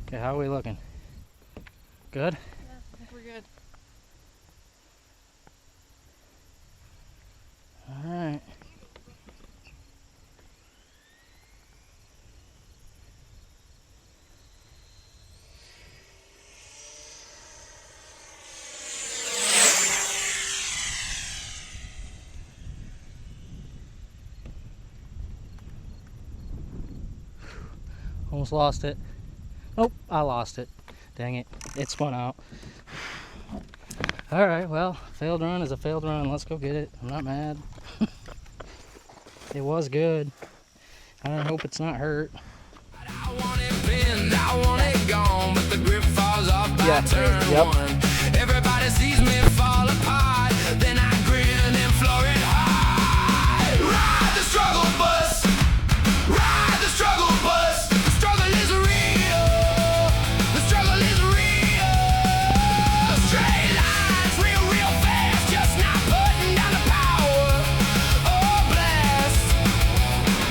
Okay, how are we looking? Good? Yeah, I think we're good. Alright. Almost lost it. Oh, I lost it. Dang it. It spun out. Alright, well, failed run is a failed run. Let's go get it. I'm not mad. It was good. I hope it's not hurt. I want it pinned, I want it gone, but the grip falls off by turn one. Everybody sees me fall apart, then I grin and floor it high. Ride the struggle bus, ride the struggle bus. The struggle is real, the struggle is real. Straight lines, real fast, just not putting down the power. Oh blast,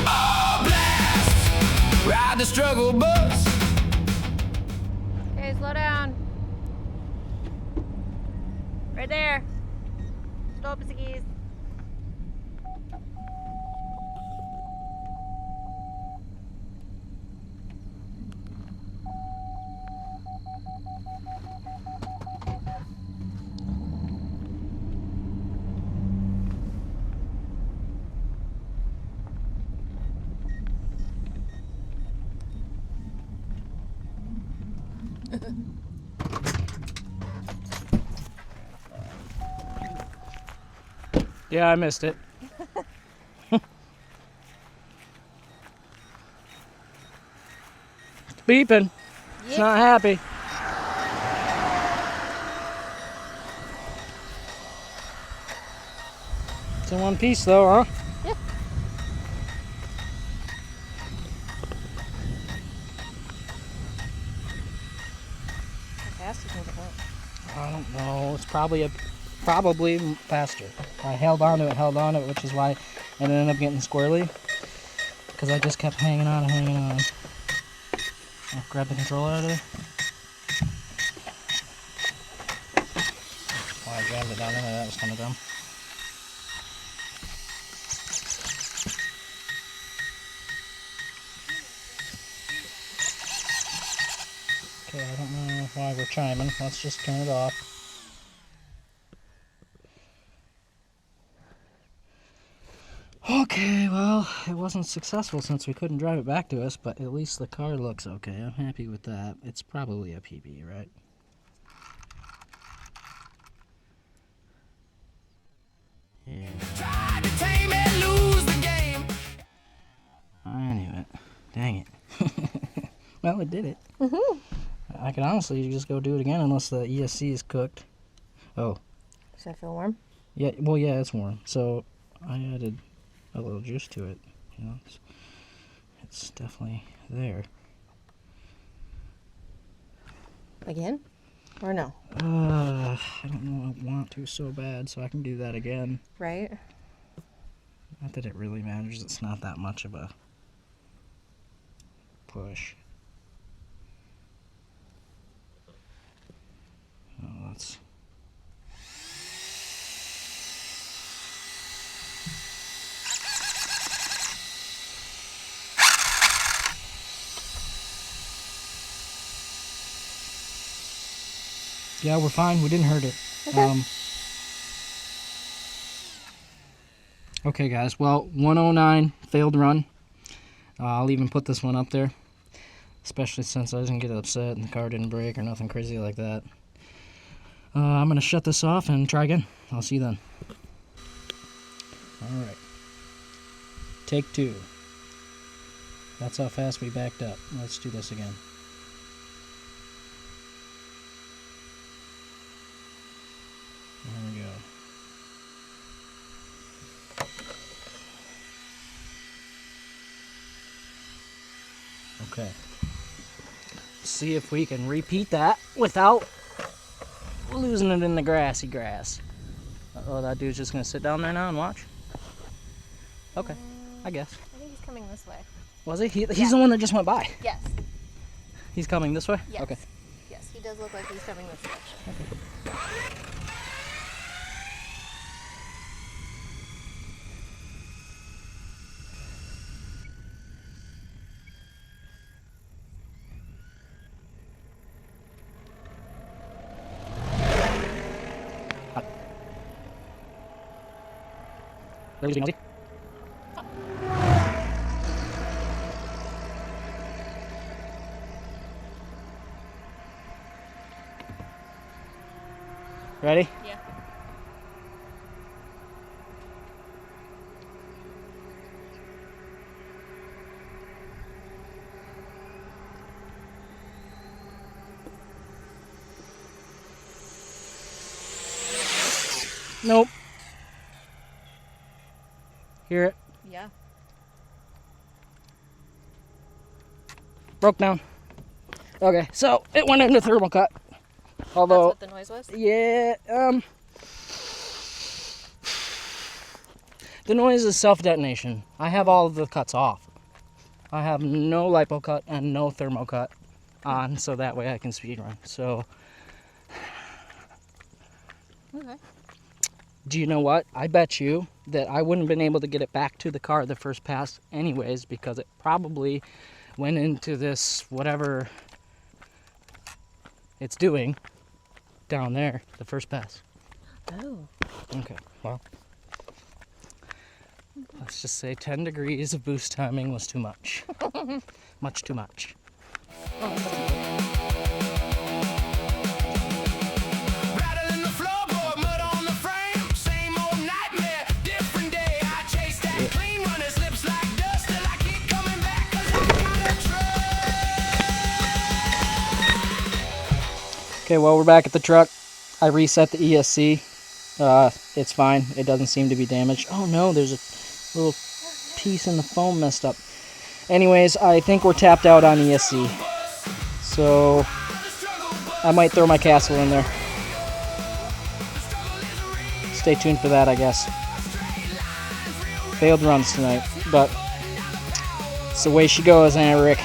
oh blast. Ride the struggle bus. Okay, slow down. Right there. Stop, skis. Yeah, I missed it. It's beeping. It's not happy. It's in one piece though, huh? Yeah. How fast do you think it went? I don't know. It's probably faster. I held on to it, which is why it ended up getting squirrely. Because I just kept hanging on and hanging on. I'll grab the controller out of there. Why I jammed it down in there, that was kind of dumb. Okay, I don't know why we're chiming. Let's just turn it off. Okay, well, it wasn't successful since we couldn't drive it back to us, but at least the car looks okay. I'm happy with that. It's probably a PB, right? Yeah. Tried to tame and lose the game. I knew it. Dang it. Well, it did it. I could honestly just go do it again unless the ESC is cooked. Oh. Does that feel warm? Yeah, well, yeah, it's warm. So I added a little juice to it. You know, it's definitely there. Again? Or no? I don't know. I want to so bad, so I can do that again. Right? Not that it really matters. It's not that much of a push. Oh, that's... Yeah, we're fine. We didn't hurt it. Okay. Okay, guys. Well, 109 failed run. I'll even put this one up there, especially since I didn't get upset and the car didn't break or nothing crazy like that. I'm going to shut this off and try again. I'll see you then. All right. Take 2. That's how fast we backed up. Let's do this again. There we go. Okay. See if we can repeat that without losing it in the grassy grass. Uh-oh, that dude's just gonna sit down there now and watch? Okay, I guess. I think he's coming this way. Was he? He's the one that just went by. Yes. He's coming this way? Yes. Okay. Yes, he does look like he's coming this direction. There's the nosy. Ready? Yeah. Nope. Hear it? Yeah. Broke down. Okay, so it went into thermal cut. Although, That's what the noise was? yeah, the noise is self-detonation. I have all of the cuts off. I have no lipo cut and no thermo cut on, so that way I can speed run. So, Okay. do you know what? I bet you that I wouldn't have been able to get it back to the car the first pass anyways, because it probably went into this whatever it's doing down there the first pass. Oh. Okay, well, let's just say 10 degrees of boost timing was too much. Much too much. Rattling the floorboard, mud on the frame. Same old nightmare, different day. I chase that clean run, it slips like dust till I keep coming back 'cause I got a truck. Okay, well, we're back at the truck. I reset the ESC. It's fine. It doesn't seem to be damaged. Oh no, there's a little piece in the foam messed up. Anyways, I think we're tapped out on ESC. So I might throw my castle in there. Stay tuned for that, I guess. Failed runs tonight, but it's the way she goes, Rick.